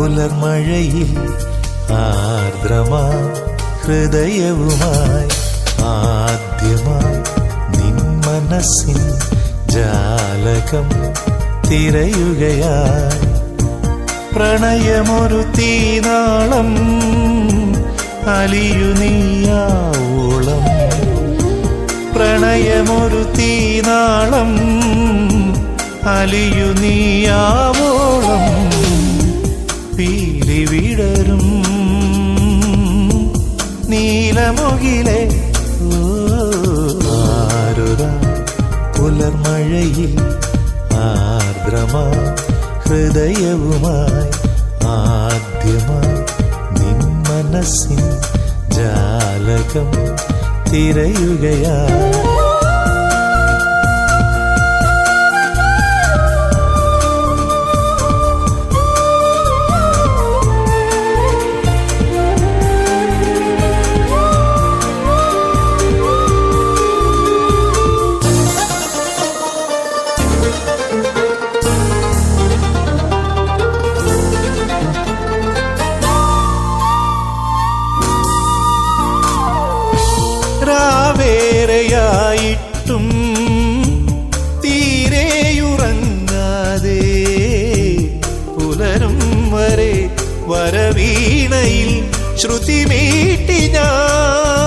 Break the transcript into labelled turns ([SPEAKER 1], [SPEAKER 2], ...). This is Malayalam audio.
[SPEAKER 1] പുലർമഴയിൽ ആർദ്രമാ ഹൃദയവുമായി ആദ്യമായി നിൻ മനസ്സിൻ ജാലകം തിരയുകയായി പ്രണയമൊരു തീനാളം അലിയു നീയാവോളം പ്രണയമൊരു തീനാളം അലിയു നീയാവോളം പീലി വിടരും നീലമുകിലെ ആരുരാ പുലർമഴയിൽ ആർദ്രമാ ഹൃദയവുമായി ആദ്യമായി നിൻ മനസ്സിൻ ജാലകം തിരയുകയായി ായിട്ടും തീരെയുറങ്ങാതെ പുലരും വരെ വരവീണയിൽ ശ്രുതി മീട്ടി ഞാൻ